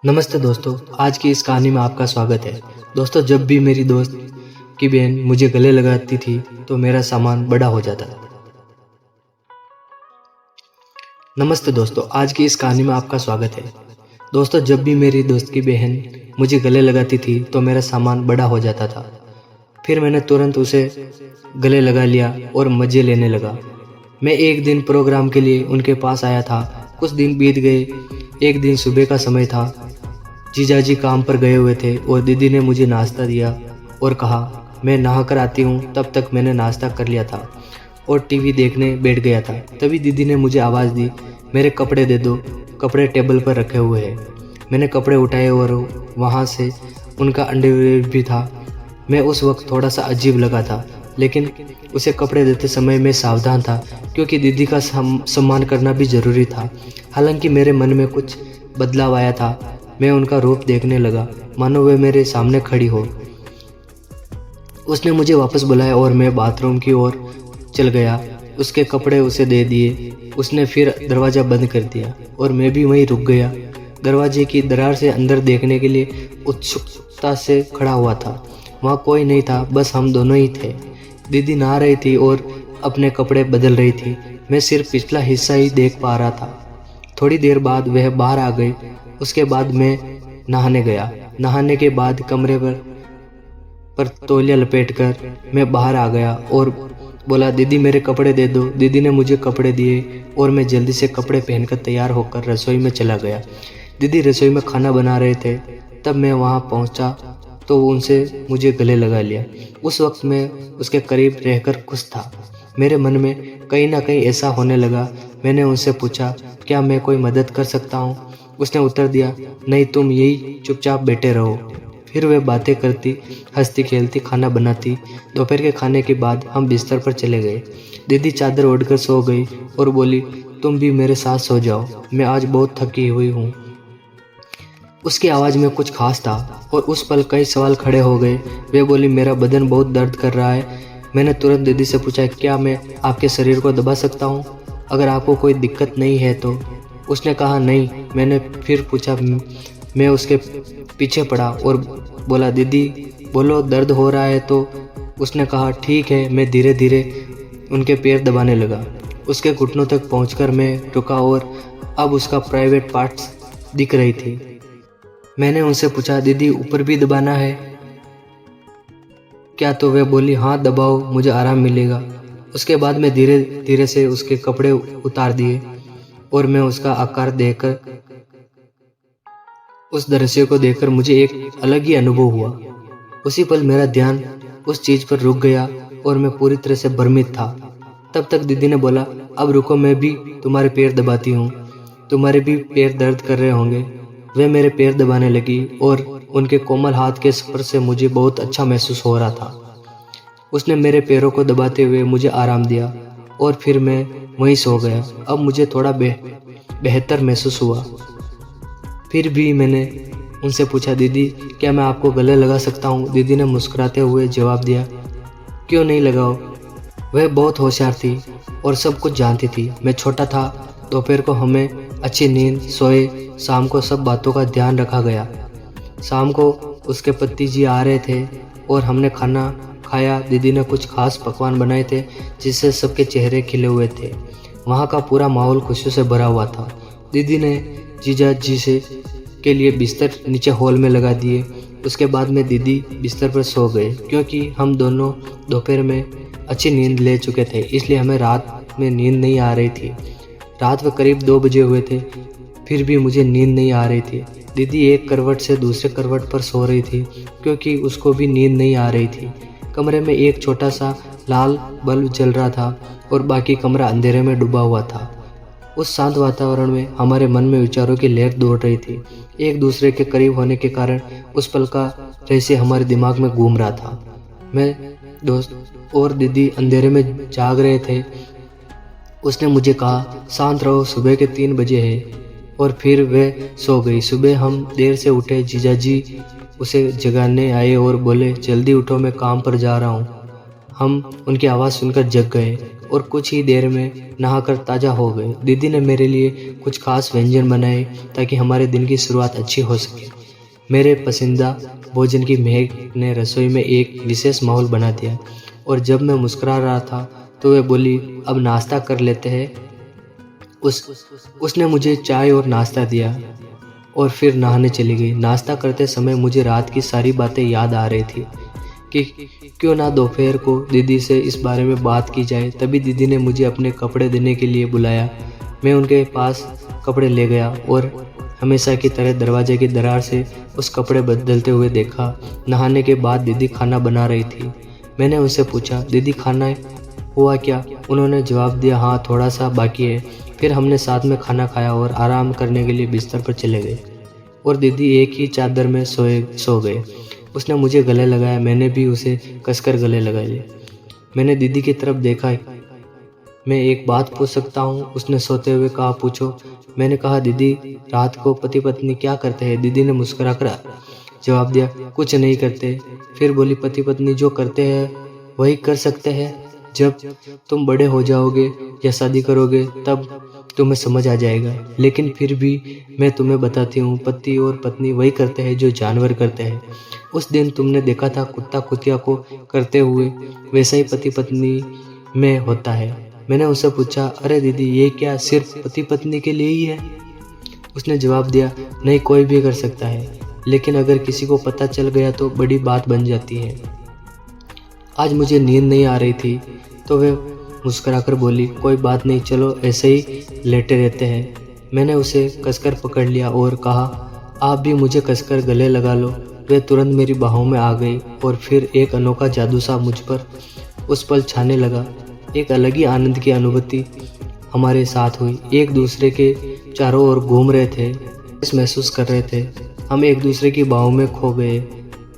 नमस्ते दोस्तों, आज की इस कहानी में आपका स्वागत है। दोस्तों, जब भी मेरी दोस्त की बहन मुझे गले लगाती थी तो मेरा सामान बड़ा हो जाता था। नमस्ते दोस्तों, आज की इस कहानी में आपका स्वागत है। दोस्तों, जब भी मेरी दोस्त की बहन मुझे गले लगाती थी तो मेरा सामान बड़ा हो जाता था। फिर मैंने तुरंत उसे गले लगा लिया और मज़े लेने लगा। मैं एक दिन प्रोग्राम के लिए उनके पास आया था। कुछ दिन बीत गए। एक दिन सुबह का समय था। जीजाजी काम पर गए हुए थे और दीदी ने मुझे नाश्ता दिया और कहा मैं नहा कर आती हूँ। तब तक मैंने नाश्ता कर लिया था और टीवी देखने बैठ गया था। तभी दीदी ने मुझे आवाज़ दी, मेरे कपड़े दे दो, कपड़े टेबल पर रखे हुए हैं। मैंने कपड़े उठाए और वहाँ से उनका अंडरवियर भी था। मैं उस वक्त थोड़ा सा अजीब लगा था, लेकिन उसे कपड़े देते समय मैं सावधान था क्योंकि दीदी का सम्मान करना भी ज़रूरी था। हालांकि मेरे मन में कुछ बदलाव आया था। मैं उनका रूप देखने लगा मानो वे मेरे सामने खड़ी हो। उसने मुझे वापस बुलाया और मैं बाथरूम की ओर चल गया। उसके कपड़े उसे दे दिए। उसने फिर दरवाज़ा बंद कर दिया और मैं भी वहीं रुक गया। दरवाजे की दरार से अंदर देखने के लिए उत्सुकता से खड़ा हुआ था। वहाँ कोई नहीं था, बस हम दोनों ही थे। दीदी नहा रही थी और अपने कपड़े बदल रही थी। मैं सिर्फ पिछला हिस्सा ही देख पा रहा था। थोड़ी देर बाद वह बाहर आ गई। उसके बाद मैं नहाने गया। नहाने के बाद कमरे पर तौलिया लपेटकर मैं बाहर आ गया और बोला, दीदी मेरे कपड़े दे दो। दीदी ने मुझे कपड़े दिए और मैं जल्दी से कपड़े पहनकर तैयार होकर रसोई में चला गया। दीदी रसोई में खाना बना रहे थे। तब मैं वहाँ पहुँचा तो उनसे मुझे गले लगा लिया। उस वक्त मैं उसके करीब रहकर खुश था। मेरे मन में कहीं ना कहीं ऐसा होने लगा। मैंने उनसे पूछा, क्या मैं कोई मदद कर सकता हूँ? उसने उत्तर दिया, नहीं, तुम यही चुपचाप बैठे रहो। फिर वे बातें करती, हंसती खेलती खाना बनाती। दोपहर के खाने के बाद हम बिस्तर पर चले गए। दीदी चादर ओढ़कर सो गई और बोली, तुम भी मेरे साथ सो जाओ, मैं आज बहुत थकी हुई हूँ। उसकी आवाज़ में कुछ खास था और उस पल कई सवाल खड़े हो गए। वे बोली, मेरा बदन बहुत दर्द कर रहा है। मैंने तुरंत दीदी से पूछा, क्या मैं आपके शरीर को दबा सकता हूँ, अगर आपको कोई दिक्कत नहीं है तो? उसने कहा, नहीं। मैंने फिर पूछा। मैं उसके पीछे पड़ा और बोला, दीदी बोलो, दर्द हो रहा है तो? उसने कहा, ठीक है। मैं धीरे धीरे उनके पैर दबाने लगा। उसके घुटनों तक पहुंचकर मैं रुका और अब उसका प्राइवेट पार्ट्स दिख रही थी। मैंने उनसे पूछा, दीदी ऊपर भी दबाना है क्या? तो वे बोली, हाँ दबाओ, मुझे आराम मिलेगा। उसके बाद मैं धीरे धीरे से उसके कपड़े उतार दिए और मैं उसका आकार देखकर, उस दृश्य को देखकर मुझे एक अलग ही अनुभव हुआ। उसी पल मेरा ध्यान उस चीज पर रुक गया और मैं पूरी तरह से भ्रमित था। तब तक दीदी ने बोला, अब रुको, मैं भी तुम्हारे पैर दबाती हूँ, तुम्हारे भी पैर दर्द कर रहे होंगे। वे मेरे पैर दबाने लगी और उनके कोमल हाथ के स्पर्श से मुझे बहुत अच्छा महसूस हो रहा था। उसने मेरे पैरों को दबाते हुए मुझे आराम दिया और फिर मैं वहीं सो गया। अब मुझे थोड़ा बेहतर महसूस हुआ। फिर भी मैंने उनसे पूछा, दीदी क्या मैं आपको गले लगा सकता हूँ? दीदी ने मुस्कुराते हुए जवाब दिया, क्यों नहीं लगाओ। वह बहुत होशियार थी और सब कुछ जानती थी। मैं छोटा था। दोपहर को हमें अच्छी नींद सोए। शाम को सब बातों का ध्यान रखा गया। शाम को उसके पति जी आ रहे थे और हमने खाना खाया। दीदी ने कुछ खास पकवान बनाए थे जिससे सबके चेहरे खिले हुए थे। वहाँ का पूरा माहौल खुशियों से भरा हुआ था। दीदी ने जीजा जी से के लिए बिस्तर नीचे हॉल में लगा दिए। उसके बाद में दीदी बिस्तर पर सो गए क्योंकि हम दोनों दोपहर में अच्छी नींद ले चुके थे, इसलिए हमें रात में नींद नहीं आ रही थी। रात में करीब 2 बजे हुए थे, फिर भी मुझे नींद नहीं आ रही थी। दीदी एक करवट से दूसरे करवट पर सो रही थी क्योंकि उसको भी नींद नहीं आ रही थी। कमरे में एक छोटा सा लाल बल्ब जल रहा था और बाकी कमरा अंधेरे में डूबा हुआ था। उस शांत वातावरण में हमारे मन में विचारों की लहर दौड़ रही थी। एक दूसरे के करीब होने के कारण उस पल का रहस्य हमारे दिमाग में घूम रहा था। मैं दोस्त और दीदी अंधेरे में जाग रहे थे। उसने मुझे कहा, शांत रहो, सुबह के 3 बजे है। और फिर वह सो गई। सुबह हम देर से उठे। जीजाजी उसे जगाने आए और बोले, जल्दी उठो, मैं काम पर जा रहा हूँ। हम उनकी आवाज़ सुनकर जग गए और कुछ ही देर में नहाकर ताज़ा हो गए। दीदी ने मेरे लिए कुछ खास व्यंजन बनाए ताकि हमारे दिन की शुरुआत अच्छी हो सके। मेरे पसंदीदा भोजन की महक ने रसोई में एक विशेष माहौल बना दिया और जब मैं मुस्कुरा रहा था तो वह बोली, अब नाश्ता कर लेते हैं। उसने मुझे चाय और नाश्ता दिया और फिर नहाने चली गई। नाश्ता करते समय मुझे रात की सारी बातें याद आ रही थी कि क्यों ना दोपहर को दीदी से इस बारे में बात की जाए। तभी दीदी ने मुझे अपने कपड़े देने के लिए बुलाया। मैं उनके पास कपड़े ले गया और हमेशा की तरह दरवाजे की दरार से उस कपड़े बदलते हुए देखा। नहाने के बाद दीदी खाना बना रही थी। मैंने उनसे पूछा, दीदी खाना हुआ क्या? उन्होंने जवाब दिया, हाँ थोड़ा सा बाकी है। फिर हमने साथ में खाना खाया और आराम करने के लिए बिस्तर पर चले गए और दीदी एक ही चादर में सो गए। उसने मुझे गले लगाया, मैंने भी उसे कसकर गले लगा लिया। मैंने दीदी की तरफ देखा। मैं एक बात पूछ सकता हूँ? उसने सोते हुए कहा, पूछो। मैंने कहा, दीदी रात को पति पत्नी क्या करते हैं? दीदी ने मुस्कुराकर जवाब दिया, कुछ नहीं करते। फिर बोली, पति पत्नी जो करते हैं वही कर सकते हैं। जब तुम बड़े हो जाओगे या शादी करोगे तब तुम्हें समझ आ जाएगा। लेकिन फिर भी मैं तुम्हें बताती हूँ, पति और पत्नी वही करते हैं जो जानवर करते हैं। उस दिन तुमने देखा था कुत्ता कुतिया को करते हुए, वैसा ही पति पत्नी में होता है। मैंने उससे पूछा, अरे दीदी ये क्या सिर्फ पति पत्नी के लिए ही है? उसने जवाब दिया, नहीं कोई भी कर सकता है, लेकिन अगर किसी को पता चल गया तो बड़ी बात बन जाती है। आज मुझे नींद नहीं आ रही थी तो वह मुस्कुराकर बोली, कोई बात नहीं, चलो ऐसे ही लेटे रहते हैं। मैंने उसे कसकर पकड़ लिया और कहा, आप भी मुझे कसकर गले लगा लो। वह तुरंत मेरी बाहों में आ गई और फिर एक अनोखा जादू सा मुझ पर उस पल छाने लगा। एक अलग ही आनंद की अनुभूति हमारे साथ हुई। एक दूसरे के चारों ओर घूम रहे थे, महसूस कर रहे थे। हम एक दूसरे की बाहों में खो गए।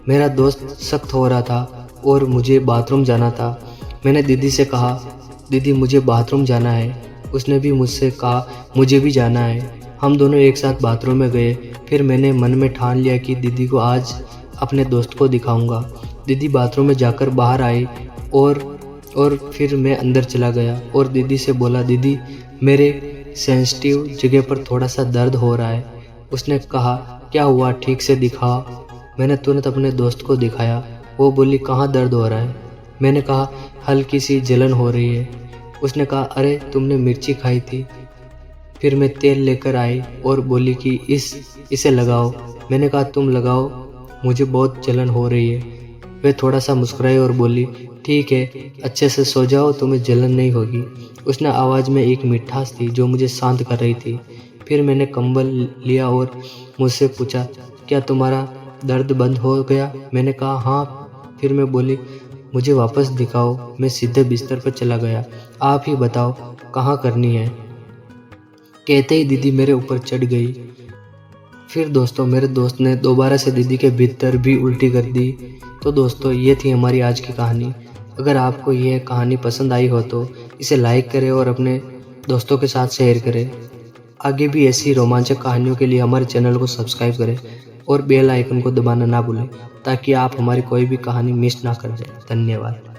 मेरा दोस्त सख्त हो रहा था और मुझे बाथरूम जाना था। मैंने दीदी से कहा, दीदी मुझे बाथरूम जाना है। उसने भी मुझसे कहा, मुझे भी जाना है। हम दोनों एक साथ बाथरूम में गए। फिर मैंने मन में ठान लिया कि दीदी को आज अपने दोस्त को दिखाऊंगा। दीदी बाथरूम में जाकर बाहर आई और फिर मैं अंदर चला गया और दीदी से बोला, दीदी मेरे सेंसिटिव जगह पर थोड़ा सा दर्द हो रहा है। उसने कहा, क्या हुआ, ठीक से दिखा। मैंने तुरंत अपने दोस्त को दिखाया। वो बोली, कहाँ दर्द हो रहा है? मैंने कहा, हल्की सी जलन हो रही है। उसने कहा, अरे तुमने मिर्ची खाई थी। फिर मैं तेल लेकर आई और बोली कि इसे लगाओ। मैंने कहा, तुम लगाओ, मुझे बहुत जलन हो रही है। वह थोड़ा सा मुस्कुराई और बोली, ठीक है, अच्छे से सो जाओ, तुम्हें जलन नहीं होगी। उसने आवाज़ में एक मिठास थी जो मुझे शांत कर रही थी। फिर मैंने कंबल लिया और मुझसे पूछा, क्या तुम्हारा दर्द बंद हो गया? मैंने कहा, हाँ। फिर मैं बोली, मुझे वापस दिखाओ। मैं सीधे बिस्तर पर चला गया। आप ही बताओ कहाँ करनी है? कहते ही दीदी मेरे ऊपर चढ़ गई। फिर दोस्तों मेरे दोस्त ने दोबारा से दीदी के भीतर भी उल्टी कर दी। तो दोस्तों ये थी हमारी आज की कहानी। अगर आपको यह कहानी पसंद आई हो तो इसे लाइक करें और अपने दोस्तों के साथ शेयर करें। आगे भी ऐसी रोमांचक कहानियों के लिए हमारे चैनल को सब्सक्राइब करें और बेल आइकन को दबाना ना भूलें ताकि आप हमारी कोई भी कहानी मिस ना कर दें। धन्यवाद।